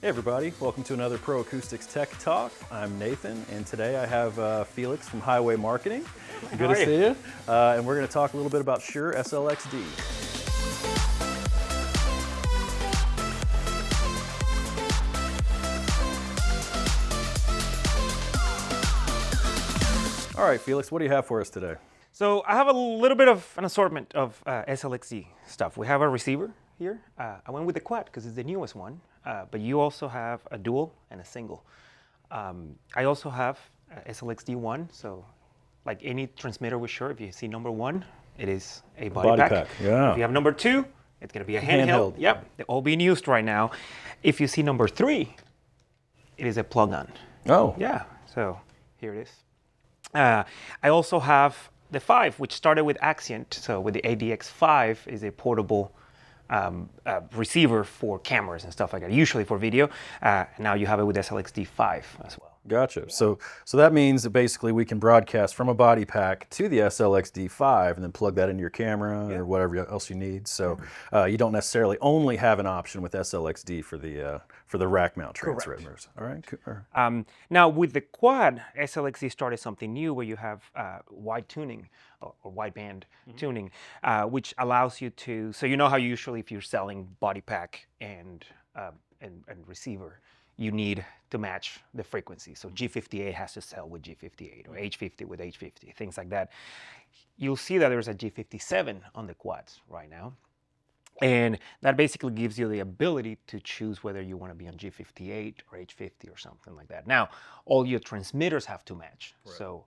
Hey everybody, welcome to another Pro Acoustics Tech Talk. I'm Nathan, and today I have Felix from Highway Marketing. Good to see you. And we're going to talk a little bit about Shure SLX-D. All right, Felix, what do you have for us today? So I have a little bit of an assortment of SLX-D stuff. We have a receiver here. I went with the quad because it's the newest one, but you also have a dual and a single. I also have SLX-D1, so like any transmitter with Shure, if you see number 1, it is a body pack. Yeah. If you have number 2, it's going to be a handheld. Yep, they're all being used right now. If you see number 3, it is a plug-on. Oh. Yeah, so here it is. I also have the 5, which started with Axient. So with the ADX5 is a portable receiver for cameras and stuff like that, usually for video. Now you have it with SLX-D5 as well. Gotcha. So that means that basically we can broadcast from a body pack to the SLX-D5 and then plug that into your camera or whatever else you need. So you don't necessarily only have an option with SLX-D for the rack mount transmitters. All right. Now with the quad, SLX-D started something new where you have wide tuning or wideband tuning, which allows you to. So you know how usually if you're selling body pack and receiver, you need to match the frequency. So G58 has to sell with G58 or H50 with H50, things like that. You'll see that there's a G57 on the quads right now. And that basically gives you the ability to choose whether you want to be on G58 or H50 or something like that. Now, all your transmitters have to match. Right. So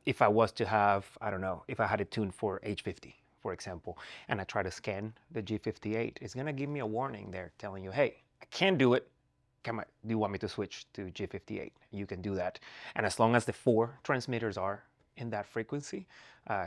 if I was to have, I don't know, if I had it tuned for H50, for example, and I try to scan the G58, it's going to give me a warning there telling you, hey, I can't do it. Do you want me to switch to G58? You can do that. And as long as the 4 transmitters are in that frequency,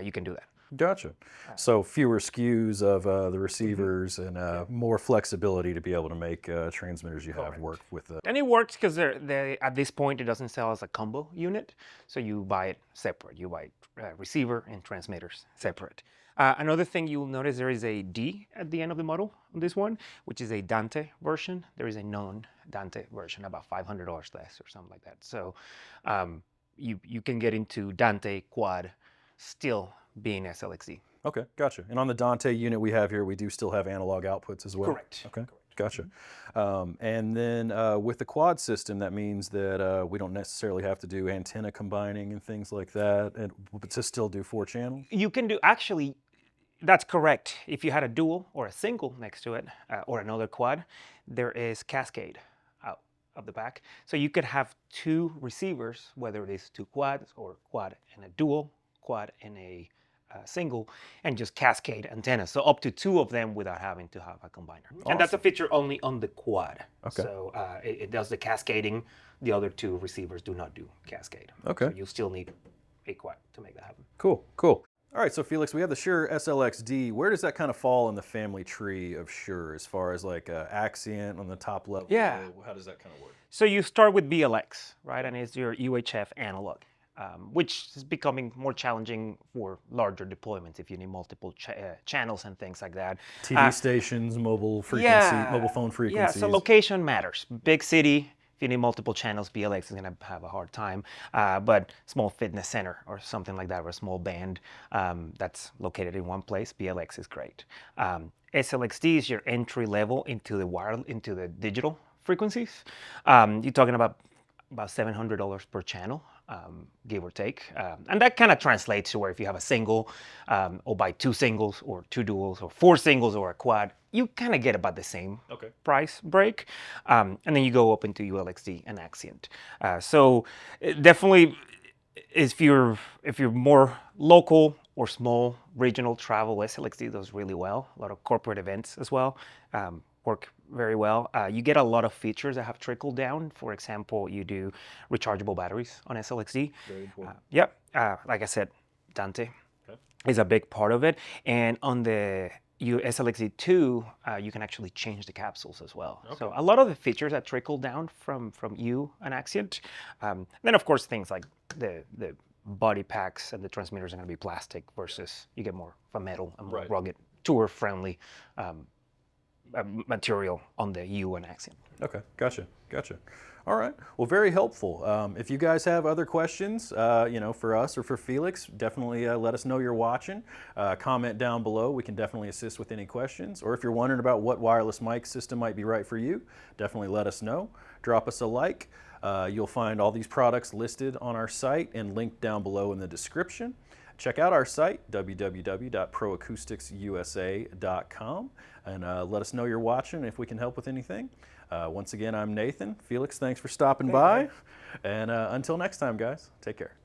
you can do that. Gotcha. So fewer SKUs of the receivers and more flexibility to be able to make transmitters you have work with. And it works because at this point it doesn't sell as a combo unit, so you buy it separate. You buy receiver and transmitters separate. Another thing you'll notice, there is a D at the end of the model on this one, which is a Dante version. There is a non-Dante version, about $500 less or something like that. So you can get into Dante quad still being SLX-D. Okay, gotcha. And on the Dante unit we have here, we do still have analog outputs as well? Correct. Okay, gotcha. And then with the quad system, that means that we don't necessarily have to do antenna combining and things like that, but to still do 4 channels? You can do, actually, that's correct. If you had a dual or a single next to it, or another quad, there is cascade out of the back. So you could have 2 receivers, whether it is 2 quads or quad and a dual, quad and a single, and just cascade antennas. So up to 2 of them without having to have a combiner. Awesome. And that's a feature only on the quad. Okay. So it does the cascading. The other 2 receivers do not do cascade. Okay. So you still need a quad to make that happen. Cool, cool. All right, so Felix, we have the Shure SLX-D. Where does that kind of fall in the family tree of Shure as far as like Axient on the top level? Yeah. How does that kind of work? So you start with BLX, right? And it's your UHF analog. Which is becoming more challenging for larger deployments if you need multiple channels and things like that. TV stations, mobile frequency, mobile phone frequencies. Yeah, so location matters. Big city, if you need multiple channels, BLX is going to have a hard time. But small fitness center or something like that, or a small band that's located in one place, BLX is great. SLX-D is your entry level into the digital frequencies. You're talking about $700 per channel. Give or take. And that kind of translates to where if you have a single or buy 2 singles or 2 duals or 4 singles or a quad, you kind of get about the same price break. And then you go up into ULXD and Axient. So definitely if you're more local or small regional travel, SLX-D does really well. A lot of corporate events as well work very well. You get a lot of features that have trickled down. For example, you do rechargeable batteries on SLX-D. Very important. Like I said, Dante is a big part of it. And on the SLX-D2, you can actually change the capsules as well. Okay. So a lot of the features that trickle down from you and Axient. Then of course things like the body packs and the transmitters are going to be plastic versus you get more of a metal and more rugged, tour friendly material on the U and accent. Okay, gotcha, gotcha. All right, well, very helpful. If you guys have other questions, you know, for us or for Felix, definitely let us know you're watching. Comment down below. We can definitely assist with any questions. Or if you're wondering about what wireless mic system might be right for you, definitely let us know. Drop us a like. You'll find all these products listed on our site and linked down below in the description. Check out our site, www.proacousticsusa.com, and let us know you're watching if we can help with anything. Once again, I'm Nathan. Felix, thanks for stopping by. And until next time, guys, take care.